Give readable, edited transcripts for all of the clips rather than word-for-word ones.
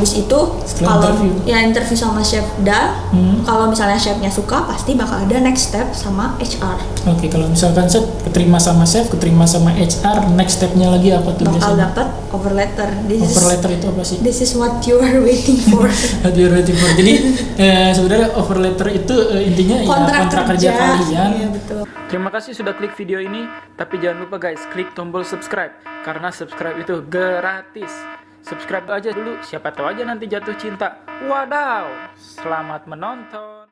Habis itu Setelah kalau interview. interview sama chef kalau misalnya chefnya suka pasti bakal ada next step sama HR. Oke, kalau misalkan chef keterima sama chef, keterima sama HR, next stepnya lagi apa tuh Bakal biasanya? dapat offer letter. Offer letter itu apa sih? This is what you are waiting for. Jadi sebenarnya offer letter itu intinya kontrak kerja kalian. Iya, betul. Terima kasih sudah klik video ini, tapi jangan lupa guys, klik tombol subscribe karena subscribe itu gratis. Subscribe aja dulu, siapa tahu aja nanti jatuh cinta. Wadaw, selamat menonton.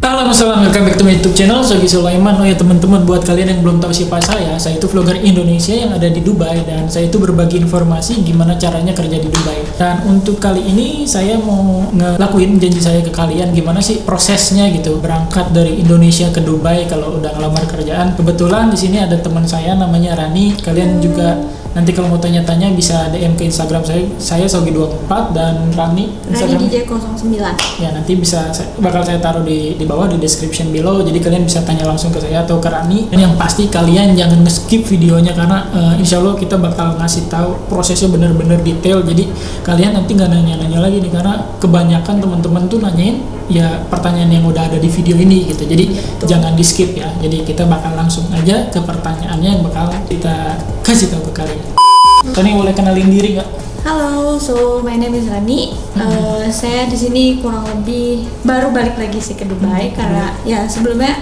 Halo, assalamualaikum, welcome back to my YouTube channel. Sogi Sulaiman. Oh ya teman-teman, buat kalian yang belum tahu siapa saya itu vlogger Indonesia yang ada di Dubai dan saya itu berbagi informasi gimana caranya kerja di Dubai. Dan untuk kali ini saya mau ngelakuin janji saya ke kalian gimana sih prosesnya gitu berangkat dari Indonesia ke Dubai kalau udah ngelamar kerjaan. Kebetulan di sini ada teman saya namanya Rani. Kalian juga nanti kalau mau tanya-tanya bisa DM ke Instagram saya Sogi24 dan Rani Instagram DJ09. Ya, nanti bakal saya taruh di bawah di description below, jadi kalian bisa tanya langsung ke saya atau ke Rani. Dan yang pasti kalian jangan nge-skip videonya karena insya Allah kita bakal ngasih tahu prosesnya bener-bener detail, jadi kalian nanti nggak nanya-nanya lagi nih, karena kebanyakan teman-teman tuh nanyain ya pertanyaan yang udah ada di video ini gitu, jadi jangan di-skip ya. Jadi kita bakal langsung aja ke pertanyaannya yang bakal kita kasih tahu ke kalian. Tony, boleh kenalin diri nggak? Halo, so my name is Rani. Saya di sini kurang lebih baru balik lagi sih ke Dubai karena ya sebelumnya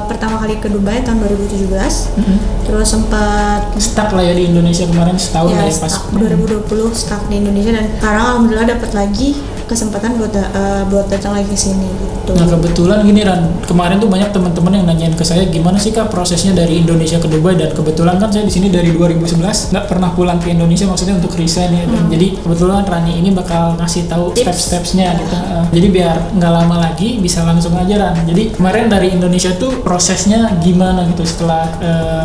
pertama kali ke Dubai tahun 2017. Terus sempat Stuck lah ya di Indonesia kemarin setahun ya, lah ya pas 2020 stuck di Indonesia dan sekarang alhamdulillah dapat lagi kesempatan buat datang lagi ke sini gitu. Nah kebetulan gini Ran, kemarin tuh banyak teman-teman yang nanyain ke saya gimana sih Kak prosesnya dari Indonesia ke Dubai, dan kebetulan kan saya di sini dari 2011 nggak pernah pulang ke Indonesia, maksudnya untuk resign ya. Dan jadi kebetulan Rani ini bakal ngasih tahu step-stepsnya gitu. Jadi biar nggak lama lagi bisa langsung aja Ran. Jadi kemarin dari Indonesia tuh prosesnya gimana gitu setelah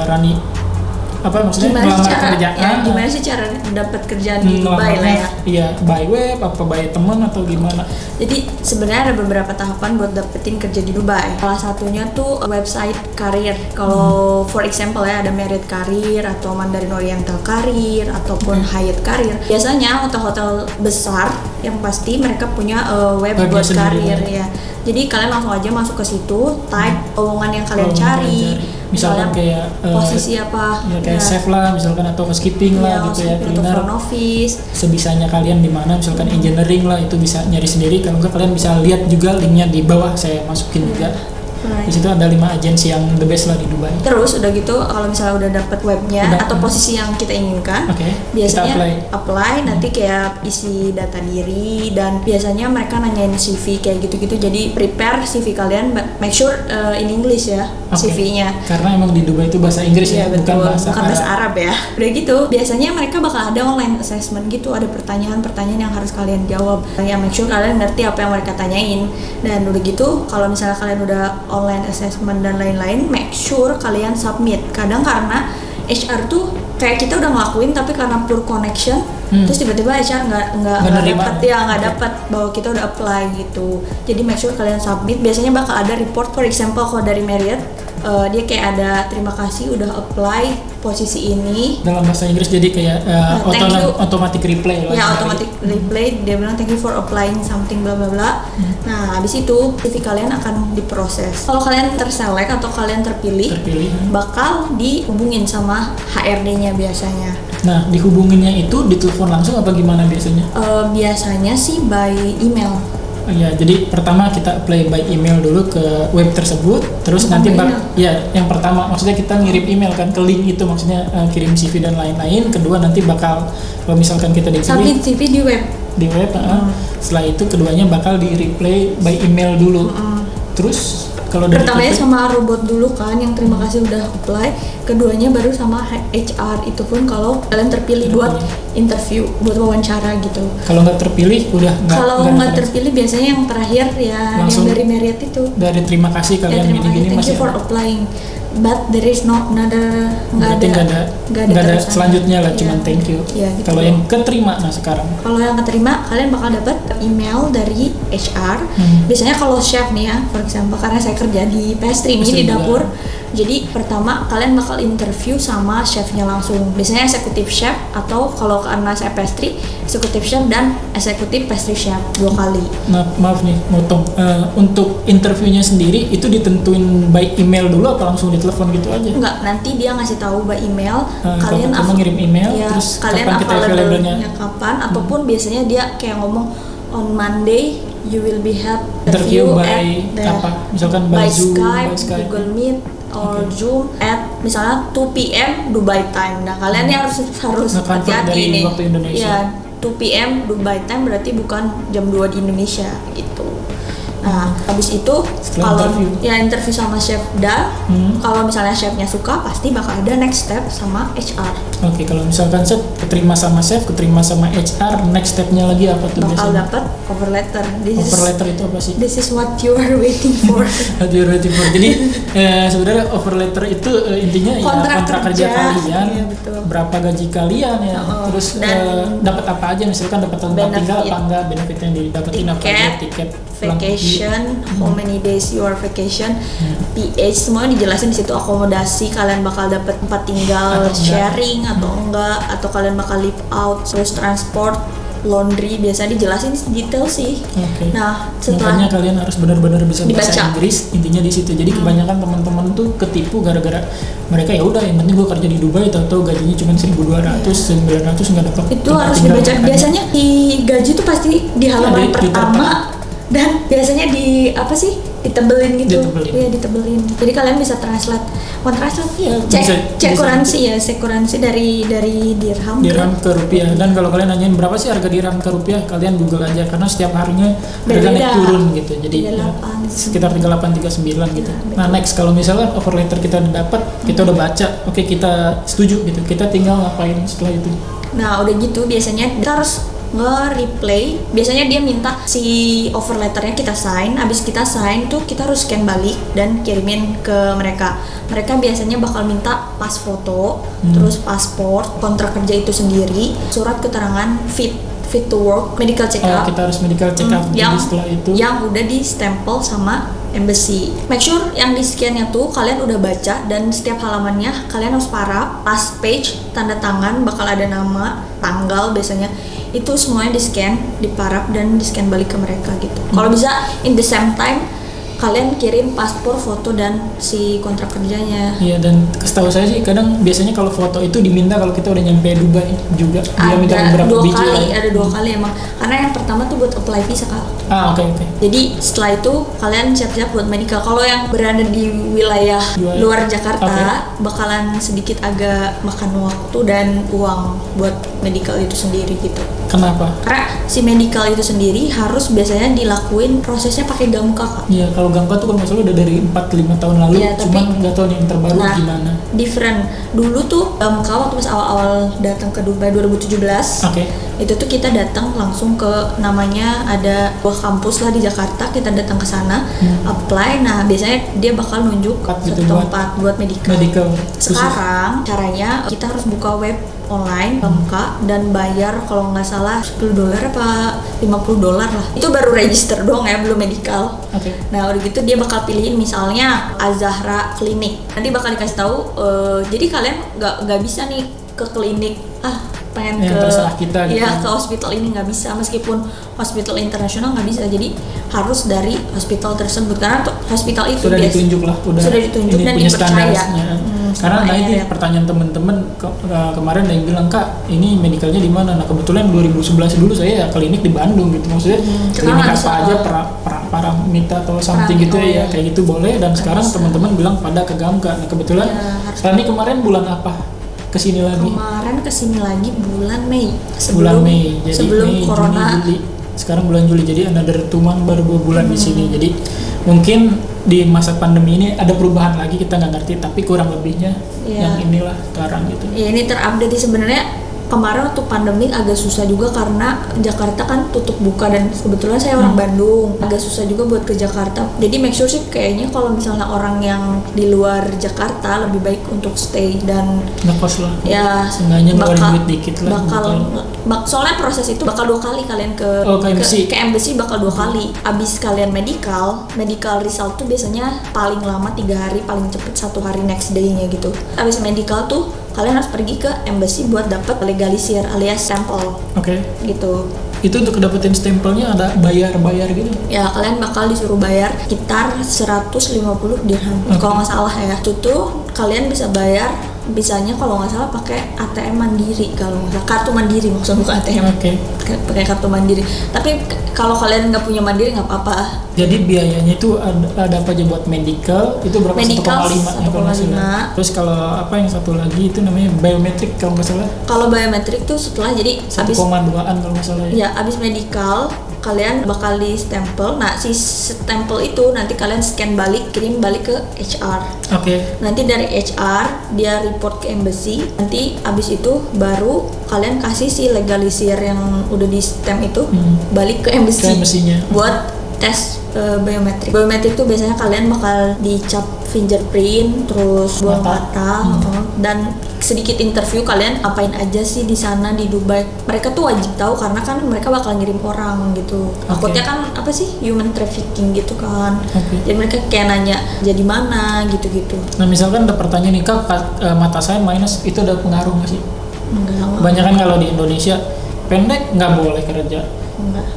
Rani maksudnya melamar kerjaan? Gimana sih cara dapat kerjaan di Dubai lah ya? Iya, by web apa by teman atau gimana? Jadi sebenarnya ada beberapa tahapan buat dapetin kerja di Dubai. Salah satunya tuh website karir. Kalau for example ya ada Merit Karir atau Mandarin Oriental Karir ataupun Hyatt Karir. Biasanya hotel-hotel besar yang pasti mereka punya web buat karir ya. Jadi kalian langsung aja masuk ke situ, type lowongan yang kalian cari. Misalkan kayak posisi apa? Ya, kayak chef lah, misalkan atau housekeeping lah gitu ya, cleaner, front office. Sebisanya kalian di mana, misalkan engineering lah itu bisa nyari sendiri. Kalau enggak kalian bisa lihat juga linknya di bawah saya masukin juga. Di situ ada 5 agensi yang the best lah di Dubai. Terus udah gitu kalau misalnya udah dapet webnya atau posisi yang kita inginkan, biasanya apply nanti kayak isi data diri dan biasanya mereka nanyain CV kayak gitu-gitu. Jadi prepare CV kalian, but make sure in English ya CV-nya. Karena emang di Dubai itu bahasa Inggris ya, bukan bahasa Arab ya. Udah gitu biasanya mereka bakal ada online assessment gitu, ada pertanyaan-pertanyaan yang harus kalian jawab. Ya make sure kalian ngerti apa yang mereka tanyain. Dan udah gitu kalau misalnya kalian udah online assessment dan lain-lain, make sure kalian submit. Kadang karena HR tuh kayak kita udah ngelakuin tapi karena poor connection, terus tiba-tiba HR nggak dapat bahwa kita udah apply gitu. Jadi make sure kalian submit. Biasanya bakal ada report, for example kalau dari Marriott dia kayak ada terima kasih udah apply posisi ini dalam bahasa Inggris, jadi kayak automatic reply lah. Ya, automatic reply, dia bilang thank you for applying something bla bla bla. Nah, habis itu CV kalian akan diproses. Kalau kalian terselect atau kalian terpilih bakal dihubungin sama HRD-nya biasanya. Nah, dihubunginnya itu ditelepon langsung apa gimana biasanya? Biasanya sih by email. Ya, jadi pertama kita apply by email dulu ke web tersebut, terus nanti yang pertama maksudnya kita ngirim email kan ke link itu, maksudnya kirim CV dan lain-lain. Kedua nanti bakal kalau misalkan kita dipilih submit CV di web. Setelah itu keduanya bakal di reply by email dulu. Terus Kalau dari pertamanya kita, sama robot dulu kan, yang terima kasih udah apply. Keduanya baru sama HR, itu pun kalau kalian terpilih buat interview, buat wawancara gitu. kalau nggak terpilih udah Kalau nggak referensi. terpilih biasanya yang terakhir ya Langsung yang dari Marriott itu. Dari terima kasih Ya, kalian terima kasih, gini-gini thank masih you for ada. applying. But there is no another, Berarti nggak ada terusan. selanjutnya lah, Iya. cuman thank you. Iya, gitu. Kalau yang keterima, nah sekarang Kalau yang keterima, kalian bakal dapat email dari HR. Hmm. Biasanya kalau chef nih ya, for example, karena saya kerja di pastry nih, Pastry di juga. dapur. Jadi pertama kalian bakal interview sama chefnya langsung. Biasanya eksekutif chef, atau kalau karena saya pastry, eksekutif chef dan eksekutif pastry chef 2 kali. Nah, maaf nih, motong. Untuk interviewnya sendiri itu ditentuin by email dulu apa langsung ditelepon gitu aja? Enggak, nanti dia ngasih tahu by email. Kalian Kamu ngirim email, ya, terus kalian kapan kita available-nya? kapan, ataupun biasanya dia kayak ngomong on Monday you will be have Interview by at the apa? Misalkan by Zoom, Skype, by Skype. Google Meet, or Oke. Zoom at misalnya 2 PM Dubai time. Nah, kalian nih harus Nge-convert hati-hati dari nih. waktu Indonesia. Ya, 2 PM Dubai time berarti bukan jam 2 di Indonesia gitu. Nah, habis itu Setelah kalau interview. ya interview sama chef dan Hmm. kalau misalnya chefnya suka pasti bakal ada next step sama HR. Oke, kalau misalkan set keterima sama chef, keterima sama HR, next stepnya lagi apa tuh Bakal biasanya? dapat cover letter. Offer letter itu apa sih? This is what you are waiting for. You're waiting for. Jadi sebenarnya offer letter itu intinya Kontrak ya kontrak kerja kerja. kalian, Iya, betul. berapa gaji kalian ya, Oh, terus dan dapat apa aja, misalkan dapat tempat tinggal apa benefit. enggak, benefit yang didapetin apa aja, tiket pulang pergi. Vacation, how many days you are vacation, PH semuanya dijelasin di situ, akomodasi kalian bakal dapat tempat tinggal Atau enggak. sharing atau enggak, atau kalian bakal live out, terus transport, laundry biasa dijelasin detail sih. Oke. Nah, Makanya setelah kalian harus benar-benar bisa bahasa Dibaca. Inggris, intinya di situ. Jadi kebanyakan teman-teman tuh ketipu gara-gara mereka ya udah yang penting gue kerja di Dubai, tahu gajinya cuma 1.200, 900 nggak dapat. itu tempat harus tinggal, dibaca. makanya. Biasanya di gaji tuh pasti di halaman Ada, pertama, dan biasanya di apa sih, ditebelin gitu. Ditebelin. Iya, ditebelin. Jadi kalian bisa translate, translate Iya, cek bisa kuransi ya, cek kuransi dari dirham, dirham ke rupiah. Dan kalau kalian nanyain berapa sih harga dirham ke rupiah, kalian Google aja karena setiap harinya harga Beda-beda. naik turun gitu. Jadi ya, 38. sekitar 38 39 gitu. Ya, Nah, next kalau misalkan offer letter kita udah dapat, kita udah baca, oke kita setuju gitu. Kita tinggal ngapain setelah itu? Nah, udah gitu biasanya kita harus nge-replay. Biasanya dia minta si offer letternya kita sign. Abis kita sign tuh kita harus scan balik dan kirimin ke mereka. Mereka biasanya bakal minta pas foto, terus paspor, kontrak kerja itu sendiri, surat keterangan fit to work, medical check Oh, up. kita harus medical check up. Jadi yang setelah itu yang udah di stempel sama embassy. Make sure yang di scan-nya tuh kalian udah baca, dan setiap halamannya kalian harus paraf, last page, tanda tangan, bakal ada nama, tanggal biasanya. Itu semuanya di scan, diparaf, dan di scan balik ke mereka gitu. Kalau bisa in the same time kalian kirim paspor, foto, dan si kontrak kerjanya. iya, dan setahu saya sih kadang biasanya kalau foto itu diminta kalau kita udah nyampe Dubai juga. Dia minta Ada beberapa dua biji kali, lah. ada 2 kali emang. Karena yang pertama tuh buat apply visa, Kak. Oke. Jadi setelah itu kalian siap-siap buat medical. Kalau yang berada di wilayah luar Jakarta bakalan sedikit agak makan waktu dan uang buat medical itu sendiri gitu. Kenapa? Karena si medical itu sendiri harus biasanya dilakuin prosesnya pakai Gamka, Kak. Iya, kalau Gamka tuh kalau nggak salah udah dari 4-5 tahun lalu, Iya, tapi- cuman nggak tahu nih yang terbaru Nah, gimana. different. Dulu tuh Gamka waktu pas awal-awal datang ke Dubai 2017. Oke. Itu tuh kita datang langsung ke, namanya ada buah kampus lah di Jakarta, kita datang ke sana, apply. Nah, biasanya dia bakal nunjuk Tempat satu gitu tempat buat medical. Medical khusus. Sekarang caranya kita harus buka web online Gamka dan bayar kalau nggak salah $10 apa $50 lah. Itu baru register doang ya, belum medical. Oke. Nah, udah gitu dia bakal pilihin misalnya Azahra Klinik. Nanti bakal dikasih tahu. Jadi kalian nggak bisa nih ke klinik. Pengen Yang ke terserah kita gitu. Iya, ke hospital ini nggak bisa, meskipun hospital internasional nggak bisa. Jadi harus dari hospital tersebut, karena hospital itu Sudah ditunjuk lah, sudah ditunjuk ini dan punya dipercaya. standarnya. Karena sama nah ini Marriott. pertanyaan teman-teman kemarin ada yang bilang, Kak, ini medikalnya di mana? Nah, kebetulan 2011 dulu saya ya klinik di Bandung gitu. Maksudnya klinik sekarang apa ada aja paramita atau something gitu ya, kayak gitu boleh. Dan sekarang teman-teman bilang pada ke Gamka. Nah, kebetulan Ya, Tani kemarin bulan apa kesini lagi? Kemarin kesini lagi bulan Mei, Bulan Mei. Jadi sebelum Mei, corona. Juni, Juli. sekarang bulan Juli, jadi another 2 month, baru 2 bulan di sini. Jadi mungkin di masa pandemi ini ada perubahan lagi, kita nggak ngerti, tapi kurang lebihnya yang inilah sekarang gitu. Ya ini terupdate sih sebenarnya. Kemarin waktu pandemi agak susah juga karena Jakarta kan tutup buka, dan kebetulan saya orang Bandung, agak susah juga buat ke Jakarta. Jadi make sure sih kayaknya kalau misalnya orang yang di luar Jakarta lebih baik untuk stay dan ngekos lah. Ya seenggaknya ngeluarin duit dikit lah. Soalnya proses itu bakal 2 kali kalian ke embassy bakal 2 kali. Abis kalian medical result tuh biasanya paling lama 3 hari, paling cepet 1 hari next day-nya gitu. Abis medical tuh kalian harus pergi ke embassy buat dapat legalisir alias stempel. Oke. Gitu. Itu untuk dapetin stempelnya ada bayar gitu? Ya kalian bakal disuruh bayar sekitar 150 dirham. Kalau nggak salah ya. Itu tuh kalian bisa bayar, bisanya kalau nggak salah pakai ATM mandiri, kalau nggak salah kartu mandiri, maksudnya bukan ATM. Oke. Pakai kartu mandiri. Tapi kalau kalian nggak punya mandiri nggak apa-apa. Jadi biayanya itu ada apa aja buat medical itu berapa? 1,5. Terus kalau apa yang satu lagi itu namanya biometrik kalau nggak salah? Kalau biometrik tuh setelah jadi 1,2an kalau nggak salah ya. Abis medical kalian bakal di stempel. Nah si stempel itu nanti kalian scan balik, kirim balik ke HR. Oke. Nanti dari HR dia report ke embassy. Nanti abis itu baru kalian kasih si legalisir yang udah di stamp itu balik ke embassy buat tes biometrik. Biometrik tuh biasanya kalian bakal dicap fingerprint, terus buang mata, dan sedikit interview kalian apain aja sih di sana di Dubai. Mereka tuh wajib tahu karena kan mereka bakal ngirim orang gitu. Takutnya kan apa sih human trafficking gitu kan. Jadi mereka kayak nanya jadi mana gitu-gitu. Nah misalkan ada pertanyaan nih Kak, mata saya minus, itu ada pengaruh nggak sih? Enggak. Banyak kan kalau di Indonesia pendek nggak boleh kerja.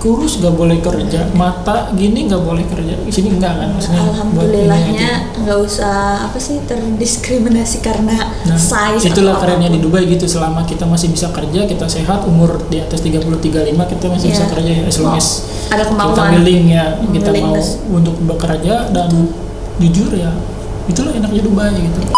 Kurus nggak boleh kerja, mata gini nggak boleh kerja, di sini enggak kan? Maksudnya alhamdulillahnya nggak usah apa sih terdiskriminasi karena size. Itulah kerennya di Dubai gitu, selama kita masih bisa kerja, kita sehat, umur di atas 30-35 kita masih bisa kerja ya, as long as ada kemauan. Kita willing ya, kita mau untuk bekerja dan jujur ya, itulah enaknya Dubai gitu.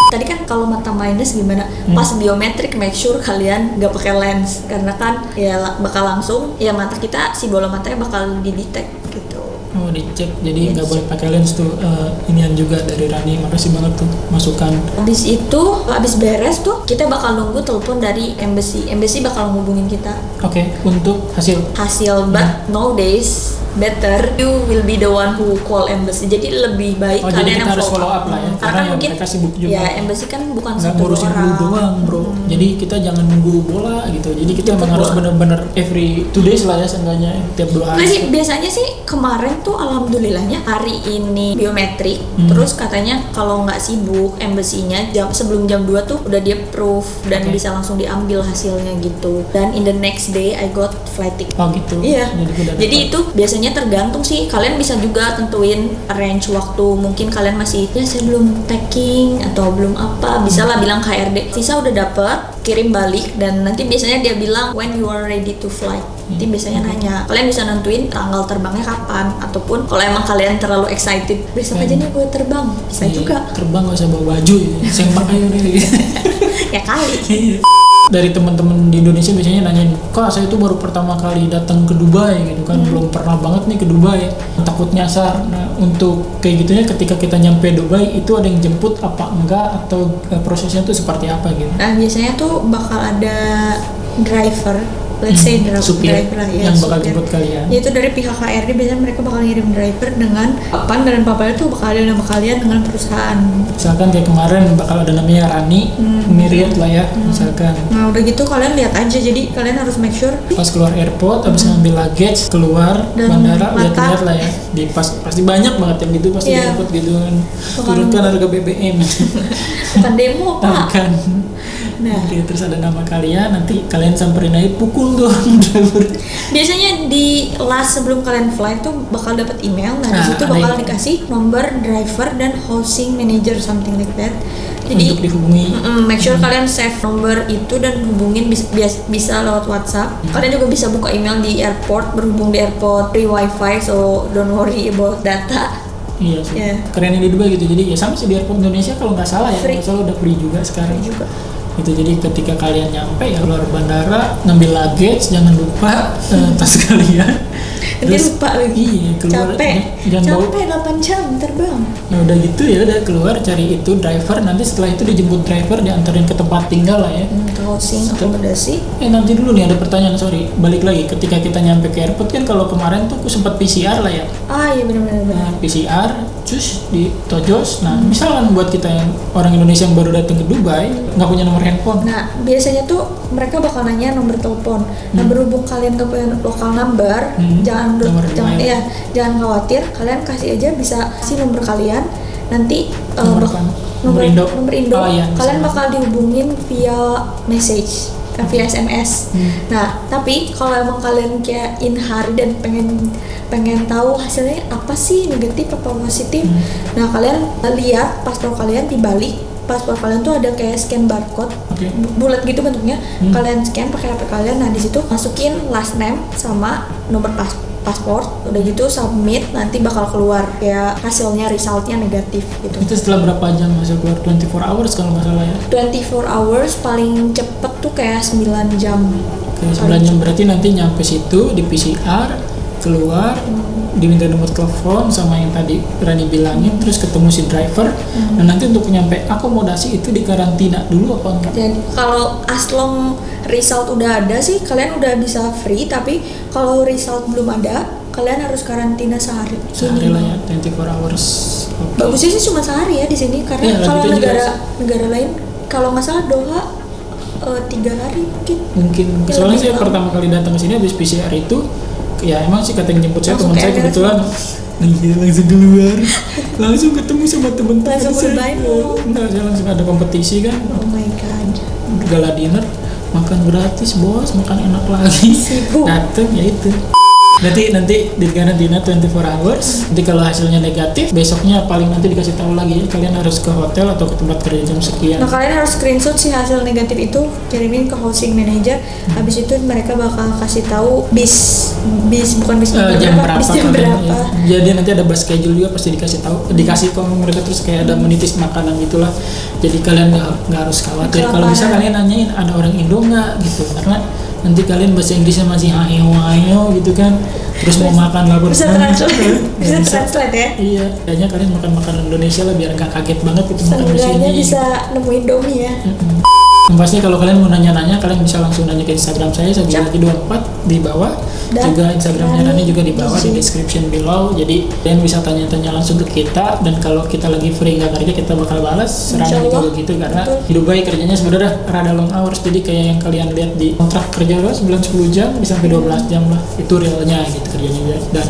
Tadi kan kalau mata minus gimana? Pas biometrik make sure kalian nggak pakai lens karena kan ya bakal langsung ya mata kita, si bola matanya bakal didetect gitu. Oh dicek, jadi nggak boleh pakai lens tuh. Inian juga dari Rani, makasih banget tuh masukan. Habis beres tuh kita bakal nunggu telepon dari embassy bakal ngubungin kita. Oke, untuk hasil but nowadays better you will be the one who call embassy. Jadi lebih baik kalian yang harus follow up lah ya, karena ya mungkin mereka sibuk juga. Ya embassy kan bukan nggak satu ngurusin orang. dulu doang bro. Jadi kita jangan nunggu bola gitu. Jadi kita memang harus benar-benar every 2 days lah ya, seenggaknya tiap 2 hari. Biasanya sih kemarin tuh alhamdulillahnya hari ini biometrik. Terus katanya kalau nggak sibuk embassy-nya sebelum jam 2 tuh udah dia approve dan bisa langsung diambil hasilnya gitu. Dan in the next day I got flight ticket. Oh gitu. Iya. Jadi itu biasanya tergantung sih, kalian bisa juga tentuin range waktu. Mungkin kalian masih saya belum packing atau belum apa, bisa lah bilang HRD visa udah dapet, kirim balik, dan nanti biasanya dia bilang when you are ready to fly. Nanti biasanya nanya, kalian bisa nentuin tanggal terbangnya kapan, ataupun kalau emang kalian terlalu excited besok aja nih gue terbang, bisa juga terbang gak usah bawa baju ya. Sempak aja deh. Ya kali. Dari teman-teman di Indonesia biasanya nanyain, Kak saya itu baru pertama kali datang ke Dubai gitu kan, belum pernah banget nih ke Dubai, takut nyasar. Nah untuk kayak gitunya ketika kita nyampe Dubai itu ada yang jemput apa enggak, atau prosesnya tuh seperti apa gitu? Nah biasanya tuh bakal ada driver, let's say supir driver yang bakal jemput kalian. Yaitu dari pihak HRD biasanya mereka bakal ngirim driver dengan papan dan papanya tuh bakal ada nama kalian dengan perusahaan. Misalkan kayak kemarin bakal ada namanya Rani, Myriad lah ya, misalkan. Nah udah gitu kalian lihat aja, jadi kalian harus make sure pas keluar airport, habis ngambil luggage, keluar dan bandara, lihat lah ya. Di pasti banyak banget yang gitu pasti di airport gitu kan. Turunkan harga BBM. Bukan demo Pak. Bukan. Nah, terus ada nama kalian, nanti kalian samperin aja, pukul doang driver. Biasanya di last sebelum kalian flight tuh bakal dapat email, nah di situ bakal dikasih nomor driver dan housing manager something like that. Jadi untuk dihubungi. Make sure kalian save nomor itu dan hubungin bisa lewat WhatsApp. Kalian juga bisa buka email di airport, berhubung di airport free wifi, so don't worry about data. Iya sih. Keren yang di Dubai gitu. Jadi ya sama sih di airport Indonesia kalau nggak salah ya, kalau salah udah free juga sekarang. Free juga. Itu jadi ketika kalian nyampe ya keluar bandara, ngambil luggage, jangan lupa tas kalian. Nanti lupa lagi. Iya, keluar. Capek 8 jam terbang. Nah udah gitu ya udah keluar cari itu driver, nanti setelah itu dijemput driver diantarin ke tempat tinggal lah ya. Ke housing, akomodasi. Nanti dulu nih ada pertanyaan, sorry, balik lagi ketika kita nyampe ke airport kan, kalau kemarin tuh aku sempat PCR lah ya. Iya benar-benar. Nah, PCR cus di tojos. Nah misalkan buat kita yang orang Indonesia yang baru datang ke Dubai nggak punya nomor handphone. Nah biasanya tuh mereka bakal nanya nomor telepon. Nah berhubung kalian gak punya lokal number, jangan khawatir, kalian kasih aja, bisa kasih nomor kalian, nanti nomor Indo, ya, kalian bakal dihubungin via message, via SMS. Nah tapi kalau emang kalian kayak in hari dan pengen tahu hasilnya apa sih, negatif apa positif, nah kalian lihat paspor kalian, dibalik paspor kalian tuh ada kayak scan barcode, bulat gitu bentuknya. Kalian scan pakai HP kalian, nah di situ masukin last name sama nomor paspor, udah gitu submit, nanti bakal keluar kayak hasilnya, resultnya negatif gitu. Itu setelah berapa jam hasil keluar? 24 hours kalau nggak salah ya. 24 hours paling cepet tuh kayak 9 jam. Oke, 9 jam berarti nanti nyampe situ di PCR, keluar, diminta nomor telepon sama yang tadi Rani bilangin, terus ketemu si driver. Dan nanti untuk nyampe akomodasi itu di karantina dulu apa enggak? Jadi kalau as long result udah ada sih kalian udah bisa free, tapi kalau result belum ada kalian harus karantina sehari. Sehari lah ya, 24 hours. Okay. Bagusnya sih cuma sehari ya di sini, karena kalau negara lain kalau nggak salah Doha 3 hari mungkin. Soalnya saya pertama kali datang ke sini habis PCR itu ya emang sih kata yang jemput saya, teman saya kebetulan langsung keluar, langsung ketemu sama teman-teman langsung saya. Enggak, saya langsung ada kompetisi kan. Oh my god. Gala dinner, makan gratis bos, makan enak lagi. Dateng ya itu. Nanti di karantina 24 hours. Nanti kalau hasilnya negatif, besoknya paling nanti dikasih tahu lagi, kalian harus ke hotel atau ke tempat kerja jam sekian. Nah kalian harus screenshot sih hasil negatif itu, kirimin ke housing manager. Habis itu mereka bakal kasih tahu bis bukan bis jam berapa. Ya. Jadi nanti ada bus schedule juga, pasti dikasih ke mereka, terus kayak ada menitis makanan gitulah. Jadi kalian nggak harus khawatir. Kalau bisa kalian nanyain ada orang Indo nggak gitu, karena nanti kalian bahasa Inggrisnya masih hayo gitu kan, terus mau makan lapor bisa translate ya. Iya, kayaknya kalian makan makanan Indonesia lah biar nggak kaget banget gitu makan di sini. Bisa nemuin Domi ya. Pasti kalau kalian mau nanya-nanya, kalian bisa langsung nanya ke Instagram saya Sabilaki24 di bawah. Dan juga Instagramnya Rani juga di bawah di description below. Jadi kalian bisa tanya-tanya langsung ke kita, dan kalau kita lagi free nggak kerja kita bakal balas. Rani juga gitu, karena di Dubai kerjanya sebenarnya rada long hours. Jadi kayak yang kalian lihat di kontrak kerja 9-10 jam bisa sampai 12 jam lah. Itu realnya gitu kerjanya, dan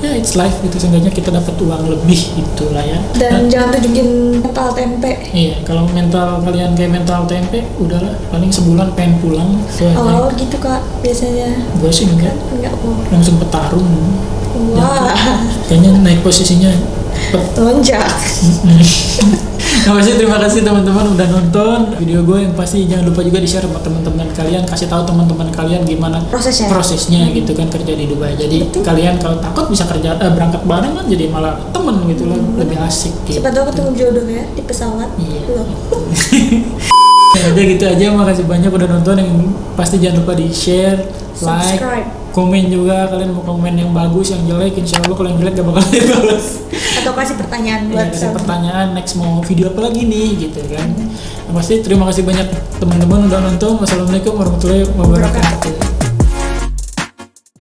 ya it's life gitu, seenggaknya kita dapat uang lebih itulah ya. Dan jangan tunjukin mental tempe. Iya, kalau mental kalian kayak mental tempe, udahlah paling sebulan pengen pulang. Oh gitu kak biasanya. Gue sih enggak langsung petarung. Wah. Kayaknya naik posisinya lonjak. Nah, terima kasih teman-teman udah nonton video gue. Yang pasti jangan lupa juga di-share sama teman-teman kalian, kasih tahu teman-teman kalian gimana prosesnya gitu kan kerja di Dubai. Jadi kalian kalau takut bisa berangkat bareng kan, jadi malah temen gitu loh, lebih asik gitu. Siapa tahu ketemu jodoh ya di pesawat. Iya. Ya udah gitu aja, makasih banyak udah nonton. Yang pasti jangan lupa di-share, like, komen juga. Kalian mau komen yang bagus, yang jelek, insya Allah kalau yang jelek gak bakal dibalas. Atau kasih pertanyaan buat kasih pertanyaan next mau video apa lagi nih gitu kan. Pasti terima kasih banyak teman-teman udah nonton. Wassalamualaikum warahmatullahi wabarakatuh.